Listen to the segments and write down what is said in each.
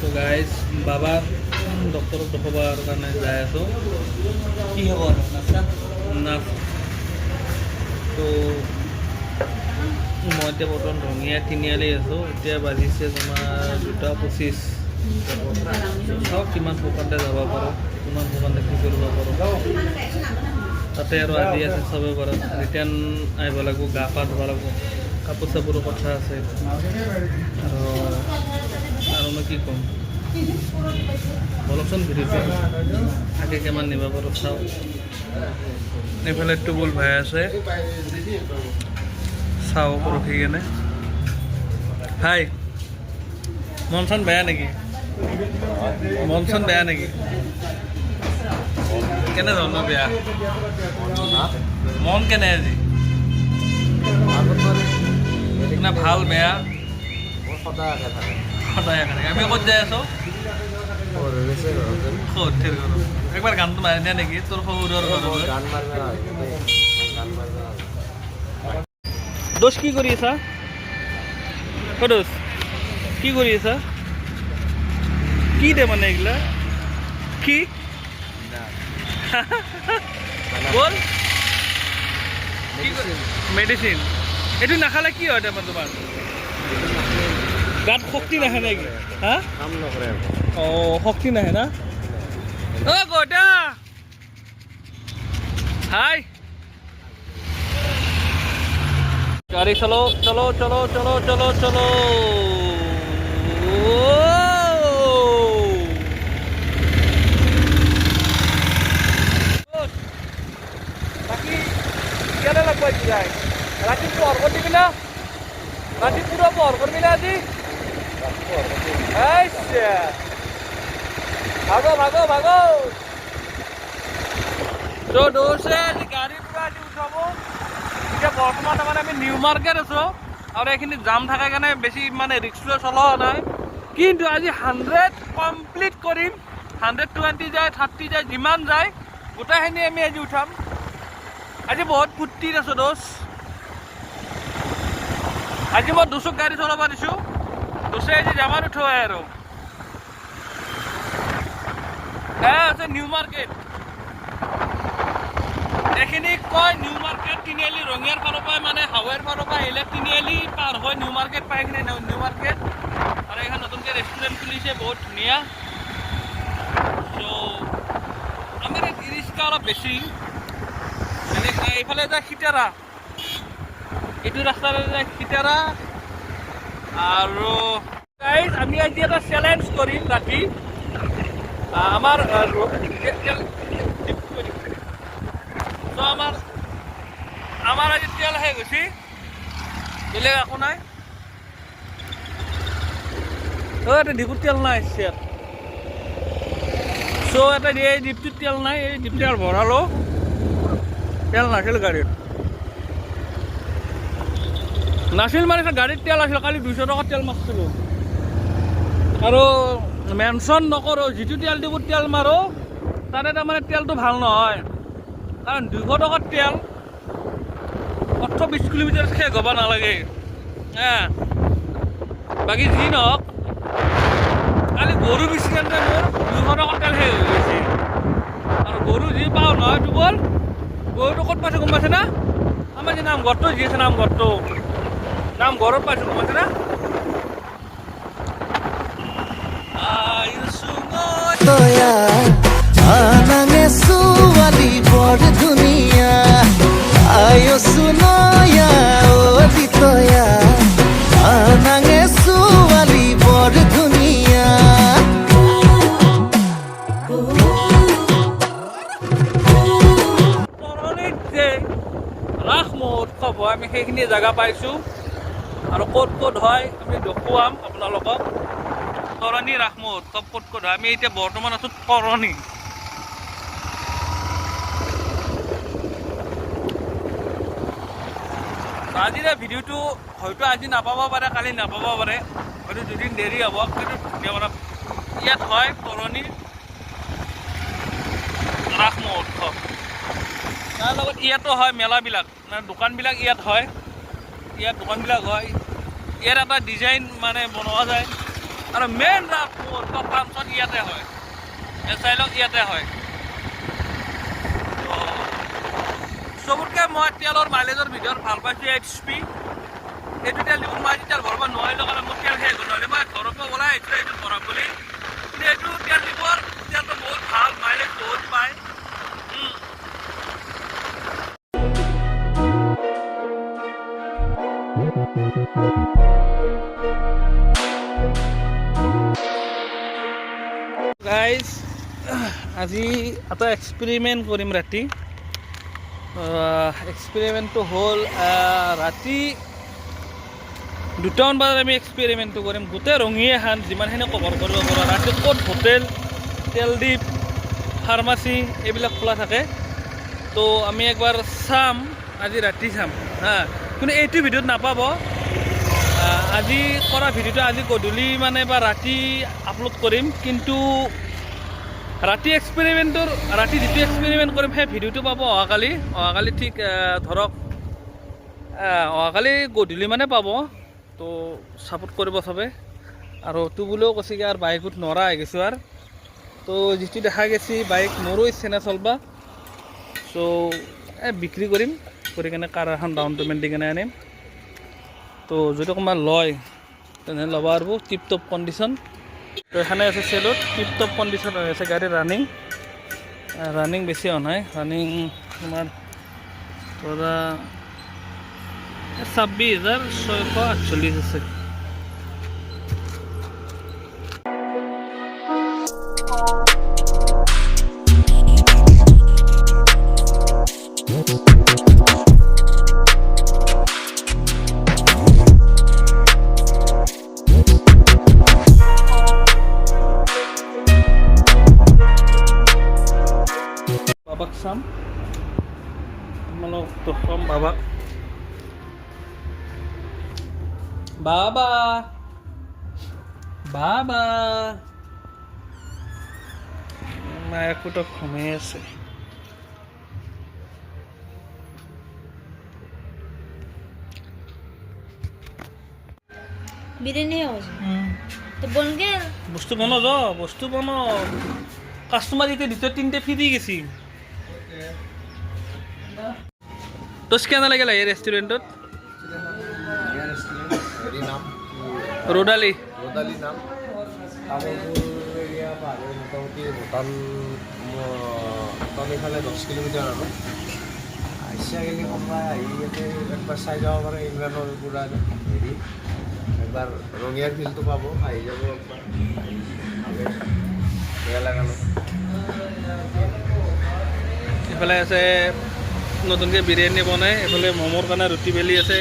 তো গাইজ বাবা ডক্টৰক দেখাবৰ কাৰণে যাই আছোঁ। কি হ'ব আৰু নাস্তা? নাচ তো মই এতিয়া বৰ্তমান ৰঙিয়া তিনিআলি আছোঁ। এতিয়া বাজিছে তোমাৰ 2:25। চাওক কিমান সোনকালে যাব পাৰোঁ, কিমান সোনকালে কি কৰিব পাৰোঁ। তাতে আৰু আজি আছে চবে বাৰত ৰিটাৰ্ণ আহিব লাগিব, গা পা ধুব লাগিব, কাপোৰ চাপোৰৰ কথা আছে। আৰু মই কি ক'ম, বলকচোন ভিডিঅ'টো আগে কিমান নিব পাৰোঁ চাওঁ। এইফালে টুবুল ভাই আছে, চাওঁ ৰখি কেনে। হাই, মন চন বেয়া নেকি? মন চন বেয়া নেকি? কেনে ধৰণৰ বেয়া? মন কেনে আজি? না ভাল বেয়া? সদায় থাকে। আমি ক'ত যাই আছোঁ? একবাৰ গানটো মাৰি দিয়া নেকি তোৰ সৰুৰ ঘৰত? দোষ কি কৰি আছা? দোষ কি কৰি আছা? কি দে মানে এইগিলা কি বল? মেডিচিন। এইটো নাখালে কি হয় তাৰমানে তোমাৰ? গাত শক্তি নাহে নেকি? হা কাম নকৰে। অঁ শক্তি নাহে না? অ গোটা হাই গাড়ি চলো চলো চলো চলো চলো চলো। বাকি কেনে লাগব যায়? ৰাতি পোহৰ কৰি দিবি না? ৰাতি পুৰা পোহৰ কৰিবি না আজি? ভাগো ভাগো ভাগো। তো দৌৰছে আজি গাড়ীৰ পৰা আজি উঠাব। এতিয়া বৰ্তমান তাৰমানে আমি নিউ মাৰ্কেট আছোঁ আৰু এইখিনি জাম থকাৰ কাৰণে বেছি মানে ৰিক্স লৈ চলোৱা নাই, কিন্তু আজি 100 কমপ্লিট কৰিম। 120 যায়, 30 যায়, যিমান যায় গোটেইখিনি আমি আজি উঠাম। আজি বহুত ফূৰ্তিত আছোঁ দোষ। আজি মই দুচক গাড়ী চলাব দিছোঁ। দুচে আজি জামাত উঠোৱাই আৰু আছে নিউ মাৰ্কেট। এইখিনি কয় নিউ মাৰ্কেট তিনিআলি ৰঙিয়াৰ ফালৰ পৰা, মানে হাৱেৰ ফালৰ পৰা আহিলে তিনিআলি পাৰ হয় নিউ মাৰ্কেট পাই কিনে নিউ মাৰ্কেট। আৰু এইখন নতুনকৈ ৰেষ্টুৰেণ্ট খুলিছে, বহুত ধুনীয়া। চ' আমাৰ ইয়াত ৰিক্সা অলপ বেছি। এইফালে যায় সিতাৰা, এইটো ৰাস্তাৰে যায় সিতাৰা। আৰু গাইজ আমি আজি এটা চেলেঞ্জ কৰিম ৰাতি। আমাৰ আমাৰ আজি তেল শেষ গৈছে, বেলেগ একো নাই। এটা ডিপুত তেল নাই ইয়াত। চ' এটা এই ডিপটোত তেল নাই, এই ডিপটো তেল ভৰালোঁ, তেল নাছিল গাড়ীত। নাছিল মানে গাড়ীত তেল আছিল, কালি 200 টকা তেল মাৰিছিলোঁ। আৰু মেনশ্যন নকৰোঁ, যিটো তেল ডিপুত তেল মাৰোঁ তাতে তাৰমানে তেলটো ভাল নহয়। কাৰণ 200 টকাৰ তেল 18-20 কিলোমিটাৰ শেষ হ'ব নালাগে। বাকী যি নহওক, কালি গৰু বেছি কাৰণে মোৰ 200 টকাৰ তেল শেষ হৈ গৈছে। আৰু গৰু যি পাওঁ নহয় টুবল, গৰুটো ক'ত পাইছোঁ গম পাইছে না? আমাৰ যে নামঘৰটো যি আছে, নামঘৰত পাইছোঁ গম পাইছে না? ৰাস মহোৎসৱ হয়, আমি সেইখিনি জেগা পাইছোঁ। আৰু ক'ত ক'ত হয় আমি দেখুৱাম আপোনালোকক। তৰণী ৰাস মহোৎসৱ ক'ত ক'ত হয়, আমি এতিয়া বৰ্তমান আছোঁ তৰণী। আজিৰ ভিডিঅ'টো হয়তো আজি নাপাব পাৰে, কালি নাপাব পাৰে, হয়তো দুদিন দেৰি হ'ব, কিন্তু ইয়াত হয় তৰণী ৰাস মহোৎসৱ। তাৰ লগত ইয়াতো হয় মেলাবিলাক, দোকানবিলাক ইয়াত হয়, ইয়াত দোকানবিলাক হয়। ইয়াত এটা ডিজাইন মানে বনোৱা যায়, আৰু মেইন ৰাপ মোৰ ফাংচন ইয়াতে হয়, এছাইলক ইয়াতে হয়। চবতকৈ মই তেলৰ মাইলেজৰ ভিতৰত ভাল পাইছোঁ HP। এইটো তেল দিব মই তেতিয়া ভৰাব নোৱাৰিলোঁ কাৰণ মোৰ তেল শেষ হ'ল, নহ'লে মই ঘৰৰ পৰা ওলাই আহিছিলোঁ এইটো ভৰাম বুলি। কিন্তু এইটো তেল দিবৰ তেলটো বহুত ভাল, মাইলেজ বহুত পায়। গাইজ আজি এটা এক্সপেৰিমেণ্ট কৰিম ৰাতি। এক্সপেৰিমেণ্টটো হ'ল ৰাতি 2টামান বজাত আমি এক্সপেৰিমেণ্টটো কৰিম। গোটেই ৰঙিয়ে খান যিমানখিনি কভাৰ কৰিব পাৰোঁ। ৰাতি ক'ত হোটেল, তেলডিপ, ফাৰ্মাচী এইবিলাক খোলা থাকে, তো আমি একবাৰ চাম, আজি ৰাতি চাম হা। কিন্তু এইটো ভিডিঅ'ত নাপাব, আজি কৰা ভিডিঅ'টো আজি গধূলি মানে বা ৰাতি আপলোড কৰিম। কিন্তু ৰাতি যিটো এক্সপেৰিমেণ্ট কৰিম সেই ভিডিঅ'টো পাব অহাকালি ঠিক ধৰক অহাকালি গধূলি মানে পাব। তো ছাপোৰ্ট কৰিব চবে। আৰু তো বুলিও কৈছে কি আৰু বাইকত নৰা হৈ গৈছোঁ আৰু, তো যিটো দেখা গৈছে বাইক মোৰো ইচ্ছা নাই চলবা। চ' বিক্ৰী কৰিম, কৰি কেনে কাৰ এখন ডাউন পে'মেণ্ট দি কেনে আনিম। তো যদি কোনোবা লয় তেনেহ'লে ল'ব পাৰিব। টিপ টপ কণ্ডিশ্যন, তো এখানে আছে চেলত, টিপ টপ কণ্ডিশ্যন হৈ আছে গাড়ী। ৰানিং বেছি হোৱা নাই, ৰানিং তোমাৰ ধৰা 26,648 আছে। বাবাক চাম, তোমালোক দেখুৱাম বাবাক। বাবা মায়াকোতো ঘুমাই আছে। বিরিয়ানি তো বন গেল বস্তু বনো বস্তু বনো। কাস্টমার দিতে 3টে ফ্রি গেছি। তো কেনে লাগিল এই ৰেষ্টুৰেণ্টত? ৰ'দালি নাম তামোলপুৰ এৰিয়া পাহাৰৰ মোটামুটি ভূটান ইফালে 10 কিলোমিটাৰ আৰু ইচ্ছা গেলি কোনোবাই আহি ইয়াতে একবাৰ চাই যাব পাৰে। ইমৰানৰ পুৰা হেৰি একবাৰ ৰঙিয়াৰ ফিল্ডটো পাব, আহি যাব একবাৰ। বেয়া লগা নাই। এইফালে আছে নতুনকৈ বিৰিয়ানী বনাই, এইফালে ম'মৰ কাৰণে ৰুটি বেলি আছে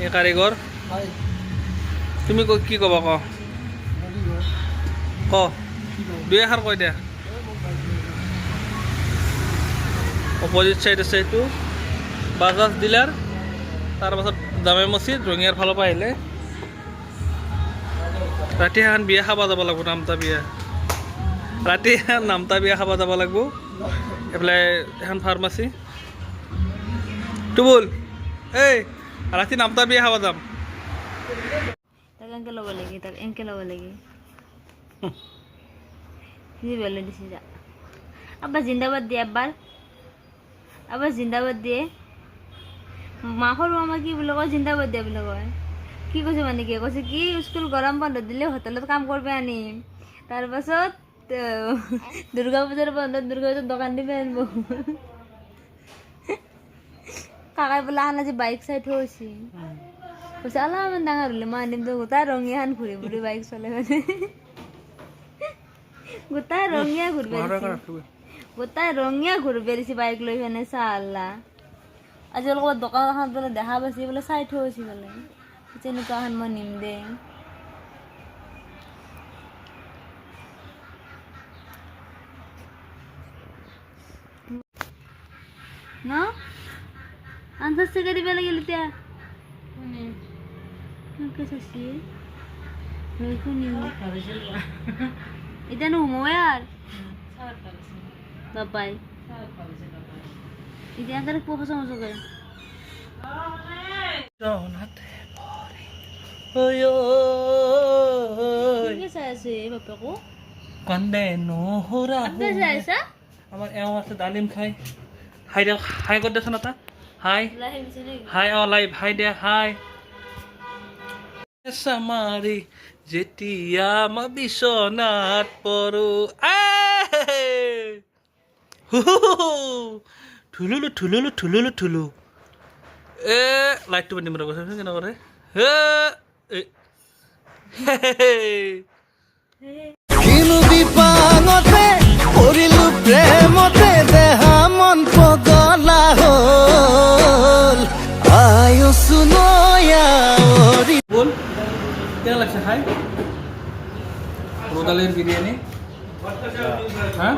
এই কাৰিকৰ। তুমি কি ক'বা ক দুই এষাৰ কৈ দিয়া। অপজিট চাইড আছে এইটো বাজাজ ডিলাৰ, তাৰপাছত জামে মছজিদ ৰঙিয়াৰ ফালৰ পৰা আহিলে। ৰাতি এখন বিয়া খাব যাব লাগিব, নামতা বিয়া। ৰাতি নামতা বিয়া খাব যাব লাগিব। এইফালে এখন ফাৰ্মাচী। টুবুল এই ৰাতি নামতা বিয়া খাব যাম। তাক এনকে ল'ব লাগে, তাক এনকে ল'ব লাগে। কি বেলে দিছে যা। আব্বা জিন্দাবাদ দিয়ে, আব্বা জিন্দাবাদ দিয়ে। মাহৰ মামা কি বুলি কয়, জিন্দাবাদ দিয়া বুলি কয়। কি কৈছে মানে কি কৈছে কি স্কুল গৰম বন্ধ দিলে হোটেলত কাম কৰিব আনিম, তাৰপাছত দুৰ্গা পূজাৰ বন্ধত দুৰ্গা পূজাৰ দোকান দিবে আনিব। কাকাই বোলে আন আজি বাইক চাই থৈছি, কৈছে অলপমান ডাঙৰ হ'লে মই আনিম তো। গোটাই ৰঙিয়াখন ঘূৰি ফুৰি বাইক চলাই মানে, গোটাই ৰঙিয়া ঘূৰি বেৰিছি বাইক লৈ পেনে। চাল্লা আজিকালি ক'ৰবাত দোকান এখন বোলে দেখা পাইছি, বোলে চাই থৈছি বোলে। তেনেকুৱা এখন মই নিম দে। ন আনসাৰ থেকে দিবে লাগিল এতিয়া চাইছি এতিয়া নুহুমোৱে আৰ বাবাই এতিয়া আনসাৰ পোখা মজা কৰে। কি চাই আছে বাপেকো কান্দে নহৰা আব্বা চাই আছা আমাৰ এওঁ আছে ডালিম খাই হাই দে হাই কৰি দেচোন এটা হাই লাহে মিছে নেকি হাই লাইভ হাই দে হাই সামাৰি যেতিয়া মই বিচনাত পৰো ঠুলুলু ঠুলুলু ঠুলুলু ঠুলু লাইটটো বান্ধি মৰা কৈছে কেনেকুৱা কৰে কিনো বিপাঙতে পৰিলো প্ৰেমতে দেহা মন পগলা হ'ল আয়ুসু নয়াৰি বল কেনা লাগছে খাই ৰোদালেৰ বিৰিয়ানি হ্যাঁ